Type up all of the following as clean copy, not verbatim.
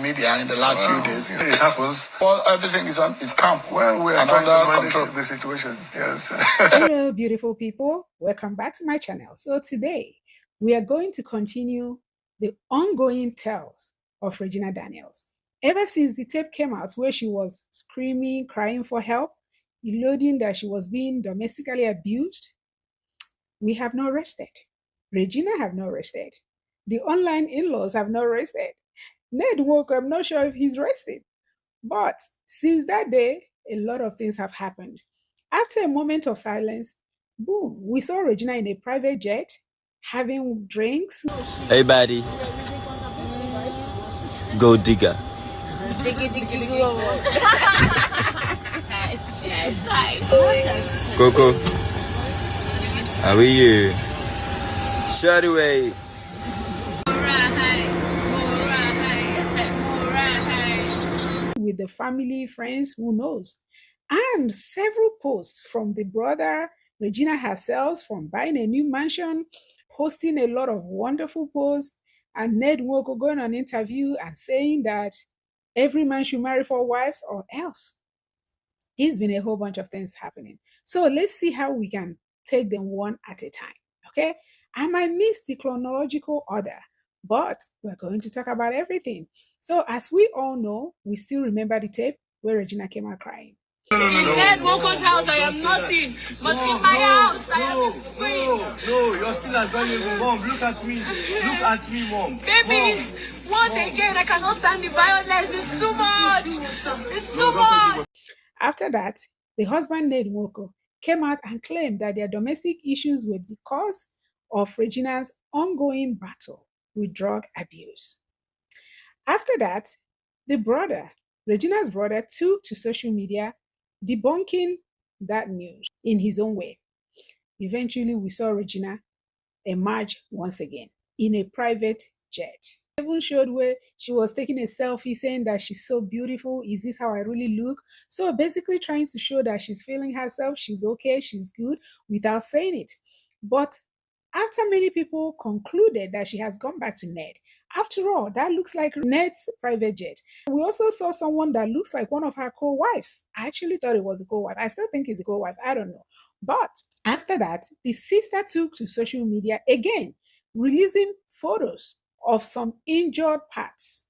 media in the last few days. It happens. Well, everything is calm. Well, we are trying to manage the situation. Yes. Hello, beautiful people. Welcome back to my channel. So today, we are going to continue the ongoing tales of Regina Daniels. Ever since the tape came out where she was screaming, crying for help, eluding that she was being domestically abused, we have not rested. Regina have not rested. The online in-laws have not rested. Ned Nwoko, I'm not sure if he's rested. But since that day, a lot of things have happened. After a moment of silence, boom, we saw Regina in a private jet having drinks. Hey, buddy. Go digger. Coco. How are you? Shut away. With the family, friends, who knows? And several posts from the brother, Regina herself, from buying a new mansion, posting a lot of wonderful posts, and Ned Nwoko going on interview and saying that every man should marry 4 wives or else. It's been a whole bunch of things happening. So let's see how we can take them one at a time, okay? I might miss the chronological order, but we're going to talk about everything. So as we all know, we still remember the tape where Regina came out crying. In Ned Nwoko's house, I am nothing. But in my house, I am free. No, you're still as valuable. Mom, look at me. Look at me, Mom. Baby, once again, I cannot stand the violence. It's too much. It's too much. After that, the husband, Ned Nwoko, came out and claimed that their domestic issues were the cause of Regina's ongoing battle with drug abuse. After that, the brother, Regina's brother, took to social media debunking that news in his own way. Eventually, we saw Regina emerge once again in a private jet. Even showed where she was taking a selfie saying that she's so beautiful. Is this how I really look? So basically trying to show that she's feeling herself, she's okay, she's good, without saying it. But after many people concluded that she has gone back to Ned, after all, that looks like Ned's private jet. We also saw someone that looks like one of her co-wives. I actually thought it was a co-wife. I still think it's a co-wife. I don't know. But after that, the sister took to social media again, releasing photos of some injured parts,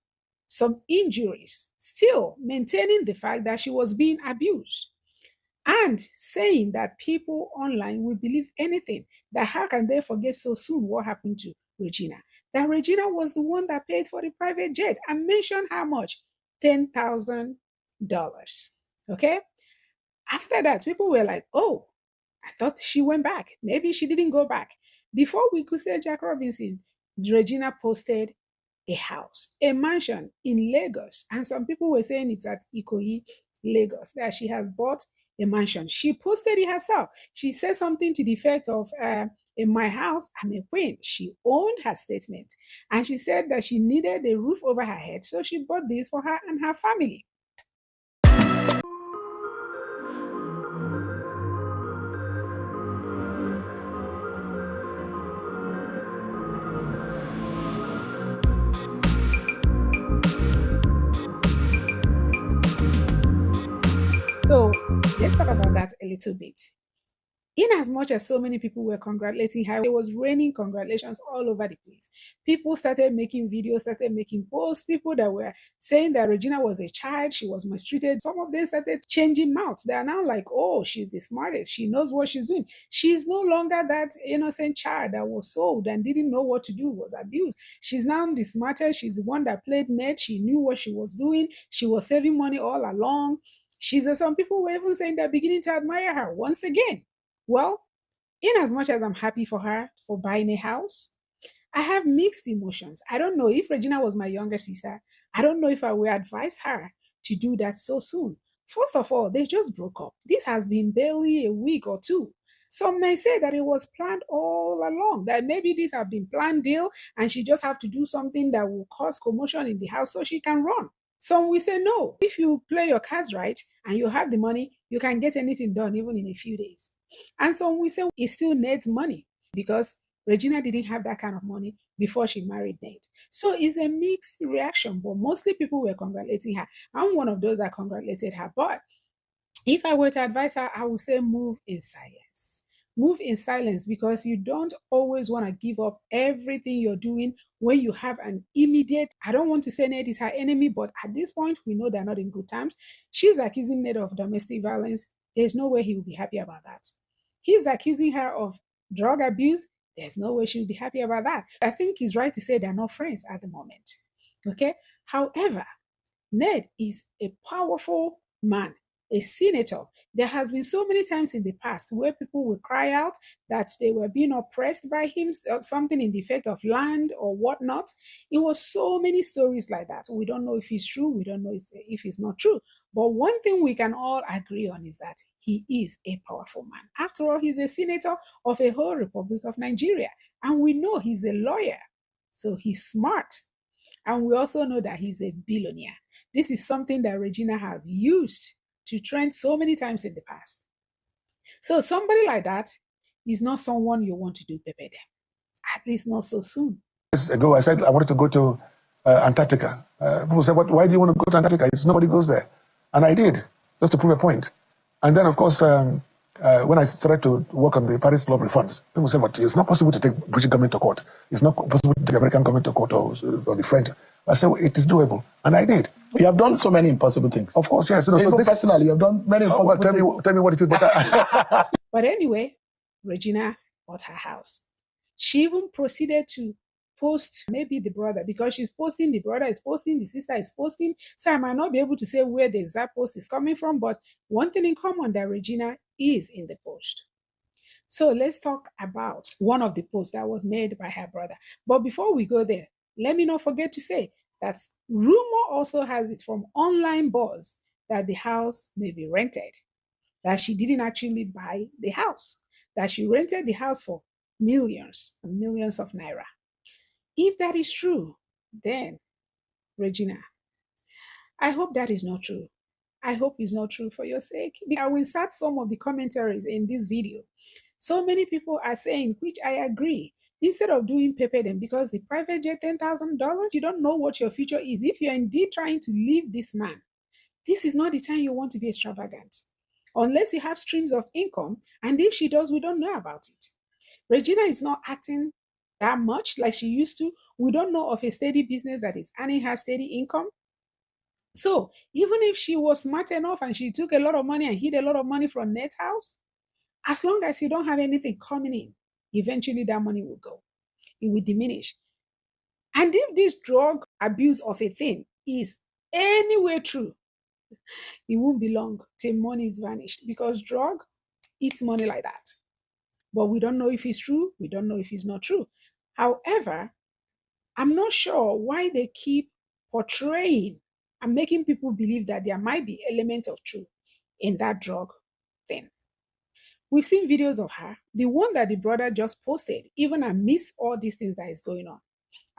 some injuries, still maintaining the fact that she was being abused and saying that people online will believe anything, that how can they forget so soon what happened to Regina? That Regina was the one that paid for the private jet and mentioned how much? $10,000. Okay? After that, people were like, oh, I thought she went back. Maybe she didn't go back. Before we could say Jack Robinson, Regina posted a house, a mansion in Lagos. And some people were saying it's at Ikoyi, Lagos, that she has bought a mansion. She posted it herself. She said something to the effect of, in my house, I'm a queen. She owned her statement. And she said that she needed a roof over her head. So she bought this for her and her family. So let's talk about that a little bit. In as much as so many people were congratulating her, it was raining congratulations all over the place. People started making videos, started making posts. People that were saying that Regina was a child, she was mistreated. Some of them started changing mouths. They are now like, oh, she's the smartest. She knows what she's doing. She's no longer that innocent child that was sold and didn't know what to do, was abused. She's now the smartest. She's the one that played Ned. She knew what she was doing. She was saving money all along. Some people were even saying they're beginning to admire her once again. Well, in as much as I'm happy for her for buying a house, I have mixed emotions. I don't know if Regina was my younger sister. I don't know if I would advise her to do that so soon. First of all, they just broke up. This has been barely a week or two. Some may say that it was planned all along, that maybe this have been planned deal and she just have to do something that will cause commotion in the house so she can run. Some will say no. If you play your cards right and you have the money, you can get anything done even in a few days. And some will say it still needs money because Regina didn't have that kind of money before she married Ned. So it's a mixed reaction, but mostly people were congratulating her. I'm one of those that congratulated her. But if I were to advise her, I would say move in silence. Move in silence because you don't always want to give up everything you're doing when you have an immediate. I don't want to say Ned is her enemy, but at this point, we know they're not in good terms. She's accusing Ned of domestic violence. There's no way he will be happy about that. He's accusing her of drug abuse. There's no way she'll be happy about that. I think he's right to say they're not friends at the moment. Okay? However, Ned is a powerful man, a senator. There has been so many times in the past where people will cry out that they were being oppressed by him, something in the effect of land or whatnot. It was so many stories like that. We don't know if it's true. We don't know if it's not true. But one thing we can all agree on is that he is a powerful man. After all, he's a senator of a whole Republic of Nigeria. And we know he's a lawyer. So he's smart. And we also know that he's a billionaire. This is something that Regina have used to trend so many times in the past. So somebody like that is not someone you want to do pepe them, at least not so soon. Years ago, I said I wanted to go to Antarctica. People said, why do you want to go to Antarctica? Nobody goes there. And I did, just to prove a point. And then, of course, when I started to work on the Paris Club reforms, people said, but it's not possible to take British government to court. It's not possible to take American government to court or the French. I said, well, it is doable. And I did. You have done so many impossible things. Of course, yes. So personally, you have done many impossible things. Tell me what it is. But anyway, Regina bought her house. She even proceeded to post maybe the brother, because she's posting, the brother is posting, the sister is posting. So I might not be able to say where the exact post is coming from, but one thing in common that Regina is in the post. So let's talk about one of the posts that was made by her brother. But before we go there, let me not forget to say that rumor also has it from online buzz that the house may be rented, that she didn't actually buy the house, that she rented the house for millions and millions of naira. If that is true, then, Regina, I hope that is not true. I hope it's not true for your sake. I will insert some of the commentaries in this video. So many people are saying, which I agree, instead of doing pepe them, because the private jet, $10,000, you don't know what your future is. If you're indeed trying to leave this man, this is not the time you want to be extravagant. Unless you have streams of income, and if she does, we don't know about it. Regina is not acting that much like she used to. We don't know of a steady business that is earning her steady income. So even if she was smart enough and she took a lot of money and hid a lot of money from Ned's house, as long as you don't have anything coming in, eventually that money will go. It will diminish. And if this drug abuse of a thing is anywhere true, it won't be long till money is vanished, because drug eats money like that. But we don't know if it's true. We don't know if it's not true. However, I'm not sure why they keep portraying and making people believe that there might be elements of truth in that drug thing. We've seen videos of her. The one that the brother just posted, even amidst all these things that is going on.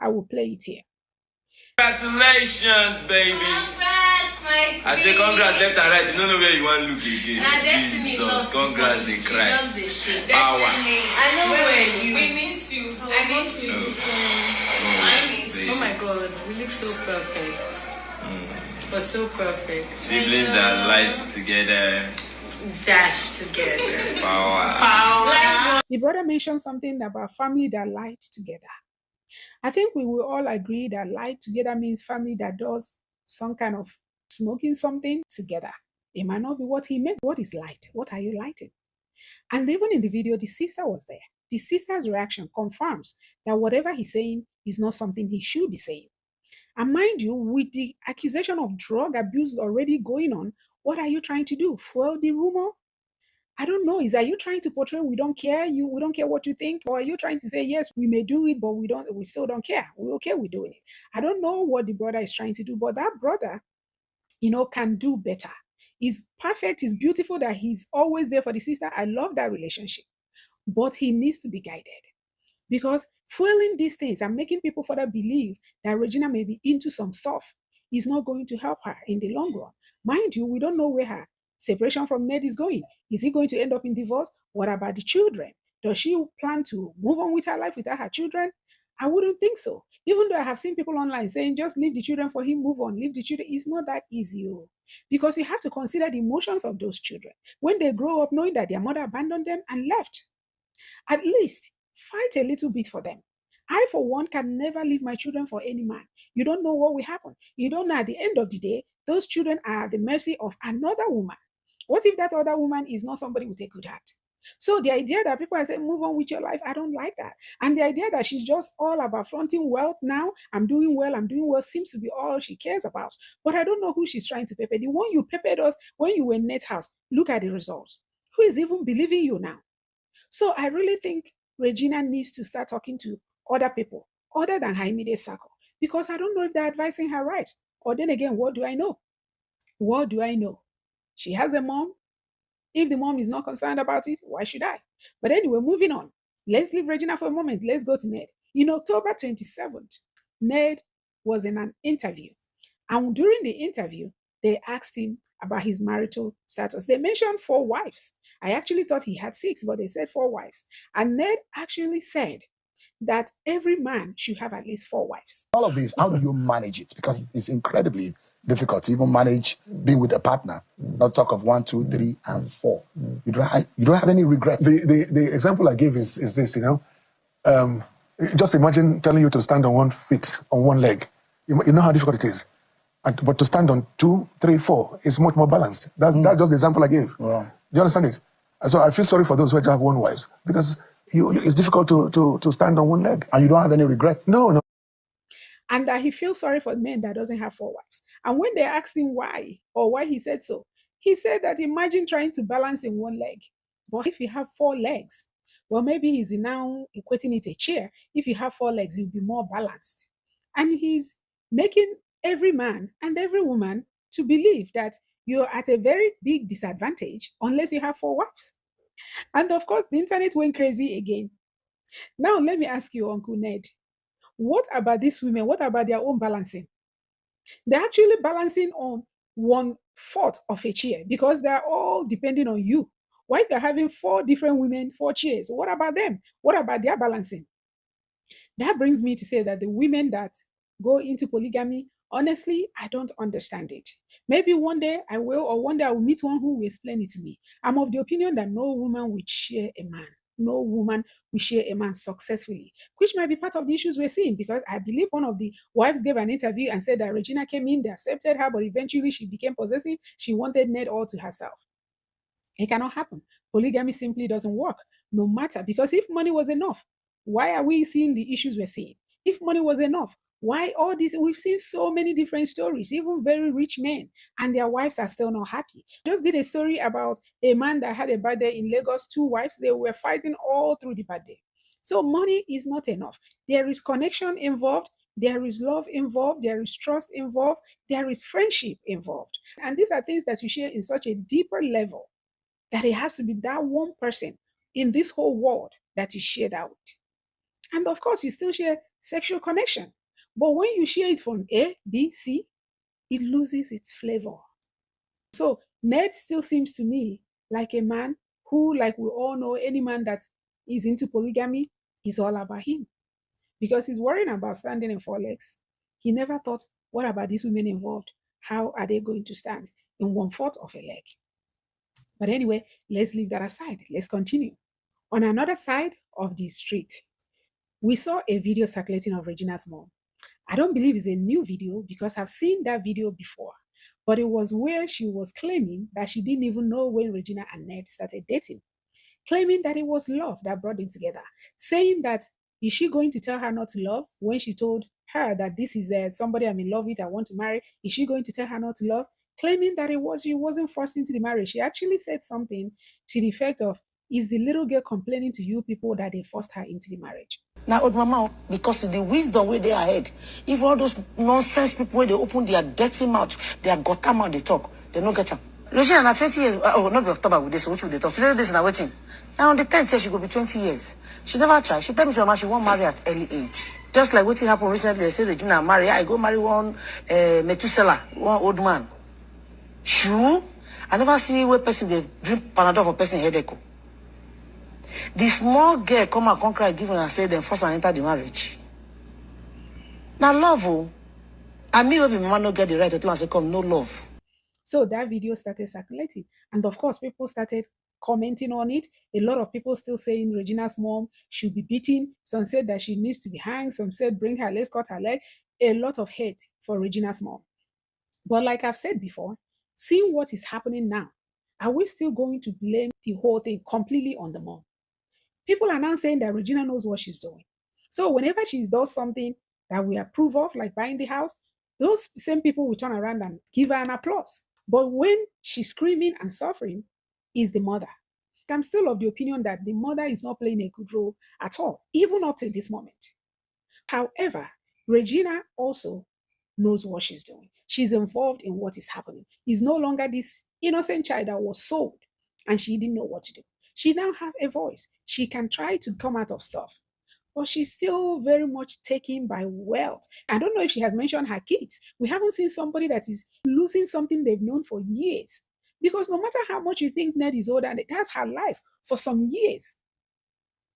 I will play it here. Congratulations, baby. Congrats, my I say congrats left and right. You don't know where you want to look again. Destiny Jesus, congrats, they cry. Power. Power. I know where you. We miss you. I miss you. I miss you. Oh my God, we look so perfect. We're so perfect. Siblings that light together. Dash together. Power. The brother mentioned something about family that light together. I think we will all agree that light together means family that does some kind of smoking something together. It might not be what he meant. What is light? What are you lighting? And even in the video, the sister was there. The sister's reaction confirms that whatever he's saying is not something he should be saying. And mind you, with the accusation of drug abuse already going on, what are you trying to do? Fuel the rumor? I don't know. Are you trying to portray we don't care? We don't care what you think? Or are you trying to say, yes, we may do it, but we still don't care. We're okay with doing it. I don't know what the brother is trying to do, but that brother, can do better. He's perfect. He's beautiful that he's always there for the sister. I love that relationship. But he needs to be guided. Because fueling these things and making people further believe that Regina may be into some stuff is not going to help her in the long run. Mind you, we don't know where her separation from Ned is going. Is he going to end up in divorce? What about the children? Does she plan to move on with her life without her children? I wouldn't think so. Even though I have seen people online saying, just leave the children for him, move on, leave the children. It's not that easy, because you have to consider the emotions of those children when they grow up knowing that their mother abandoned them and left. At least fight a little bit for them. I, for one, can never leave my children for any man. You don't know what will happen. You don't know at the end of the day, those children are at the mercy of another woman. What if that other woman is not somebody with a good heart? So the idea that people are saying, move on with your life, I don't like that. And the idea that she's just all about flaunting wealth now, I'm doing well, seems to be all she cares about. But I don't know who she's trying to pepper. The one you peppered us when you were in Ned's house, look at the results. Who is even believing you now? So I really think Regina needs to start talking to other people other than her immediate circle, because I don't know if they're advising her right. Or then again, what do I know? What do I know? She has a mom. If the mom is not concerned about it, why should I? But anyway, moving on. Let's leave Regina for a moment. Let's go to Ned. In October 27th, Ned was in an interview. And during the interview, they asked him about his marital status. They mentioned 4 wives. I actually thought he had 6, but they said 4 wives. And Ned actually said that every man should have at least 4 wives. All of this, how do you manage it? Because it's incredibly difficult to even manage being with a partner. Not talk of 1, 2, 3, and 4. You don't have any regrets. The example I gave is this, just imagine telling you to stand on 1 foot, on 1 leg. You know how difficult it is. But to stand on 2, 3, 4 is much more balanced. That's just the example I gave. Wow. Do you understand it? So I feel sorry for those who have 1 wife, because it's difficult to stand on 1 leg. And you don't have any regrets? No. And that he feels sorry for men that doesn't have 4 wives. And when they asked him why, or why he said so, he said that imagine trying to balance in 1 leg. But if you have 4 legs, well, maybe he's now equating it to a chair. If you have 4 legs, you'll be more balanced. And he's making every man and every woman to believe that you're at a very big disadvantage unless you have 4 wives. And of course, the internet went crazy again. Now, let me ask you, Uncle Ned, what about these women? What about their own balancing? They're actually balancing on 1/4 of a chair because they're all depending on you. Why if you're having 4 different women, 4 chairs? What about them? What about their balancing? That brings me to say that the women that go into polygamy, honestly, I don't understand it. Maybe one day I will, or one day I will meet one who will explain it to me. I'm of the opinion that no woman will share a man. No woman will share a man successfully, which might be part of the issues we're seeing, because I believe one of the wives gave an interview and said that Regina came in, they accepted her, but eventually she became possessive. She wanted Ned all to herself. It cannot happen. Polygamy simply doesn't work, no matter, because if money was enough, why are we seeing the issues we're seeing? If money was enough, why all this? We've seen so many different stories, even very rich men, and their wives are still not happy. Just did a story about a man that had a birthday in Lagos, 2 wives. They were fighting all through the birthday. So money is not enough. There is connection involved. There is love involved. There is trust involved. There is friendship involved. And these are things that you share in such a deeper level that it has to be that one person in this whole world that you share that with. And of course, you still share sexual connection. But when you share it from A, B, C, it loses its flavor. So Ned still seems to me like a man who, like we all know, any man that is into polygamy is all about him. Because he's worrying about standing in 4 legs. He never thought, what about these women involved? How are they going to stand in 1/4 of a leg? But anyway, let's leave that aside. Let's continue. On another side of the street, we saw a video circulating of Regina's mom. I don't believe it's a new video because I've seen that video before, but it was where she was claiming that she didn't even know when Regina and Ned started dating, claiming that it was love that brought them together, saying that, is she going to tell her not to love when she told her that this is somebody I'm in love with, I want to marry? Is she going to tell her not to love? Claiming that she wasn't forced into the marriage. She actually said something to the effect of, is the little girl complaining to you people that they forced her into the marriage? Now, old mama, because of the wisdom where they are ahead, if all those nonsense people where they open their dirty mouth, their gutter mouth, they talk, they don't get them. Regina, now 20 years, not be October with this, which they talk. 20 days now waiting. Now on the 10th year, she will be 20 years. She never tried. She tell me she won't marry at early age. Just like what happened recently, they say Regina marry. I go marry one Methuselah, one old man. True. I never see where person they drink Panadol for person headache. The small girl come and cry, give her and say, then force her enter the marriage. Now love, oh. And me, baby, mama no get the right to tell us, come, no love. So that video started circulating. And of course, people started commenting on it. A lot of people still saying Regina's mom should be beaten. Some said that she needs to be hanged. Some said bring her, let's cut her leg. A lot of hate for Regina's mom. But like I've said before, seeing what is happening now, are we still going to blame the whole thing completely on the mom? People are now saying that Regina knows what she's doing. So whenever she does something that we approve of, like buying the house, those same people will turn around and give her an applause. But when she's screaming and suffering, is the mother. I'm still of the opinion that the mother is not playing a good role at all, even up to this moment. However, Regina also knows what she's doing. She's involved in what is happening. Is no longer this innocent child that was sold and she didn't know what to do. She now have a voice. She can try to come out of stuff, but she's still very much taken by wealth. I don't know if she has mentioned her kids. We haven't seen somebody that is losing something they've known for years. Because no matter how much you think Ned is older, and that's her life for some years,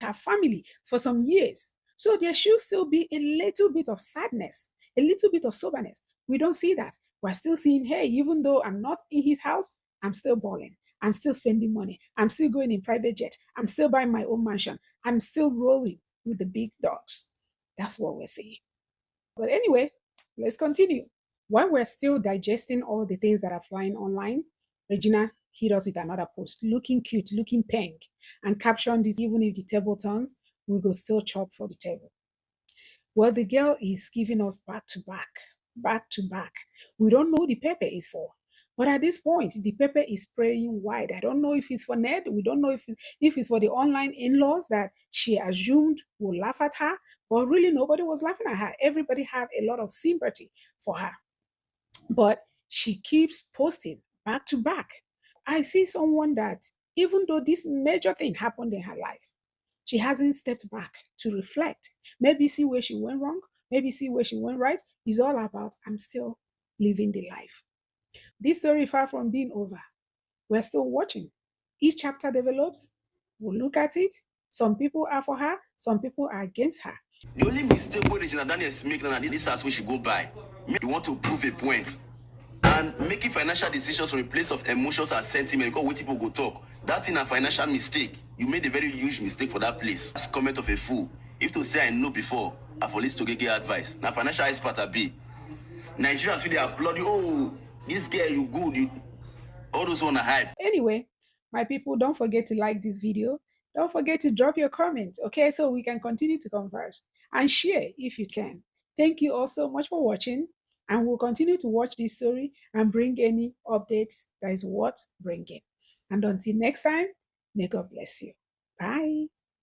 her family for some years. So there should still be a little bit of sadness, a little bit of soberness. We don't see that. We're still seeing, hey, even though I'm not in his house, I'm still balling. I'm still spending money. I'm still going in private jet. I'm still buying my own mansion. I'm still rolling with the big dogs. That's what we're seeing. But anyway, let's continue. While we're still digesting all the things that are flying online, Regina hit us with another post, looking cute, looking pink, and captioned it, even if the table turns, we go still chop for the table. Well, the girl is giving us back to back, back to back. We don't know who the pepper is for. But at this point, the pepper is spraying wide. I don't know if it's for Ned. We don't know if it's for the online in-laws that she assumed will laugh at her. But really, nobody was laughing at her. Everybody had a lot of sympathy for her. But she keeps posting back to back. I see someone that, even though this major thing happened in her life, she hasn't stepped back to reflect. Maybe see where she went wrong, maybe see where she went right. It's all about, I'm still living the life. This story, far from being over, we're still watching. Each chapter develops, we'll look at it. Some people are for her, some people are against her. The only mistake where Regina Daniels make now this house where she go by. You want to prove a point. And making financial decisions from a place of emotions and sentiment because what people go talk. That's in a financial mistake. You made a very huge mistake for that place. That's comment of a fool. If to say I know before, I for listen to get advice. Now financial expert I be. Nigerians feel they applaud you. Oh, this girl you good. You all those on a hype. Anyway, my people, don't forget to like this video. Don't forget to drop your comment, okay, so we can continue to converse, and share if you can. Thank you all so much for watching, and we'll continue to watch this story and bring any updates that is worth bringing. And until next time, may God bless you. Bye.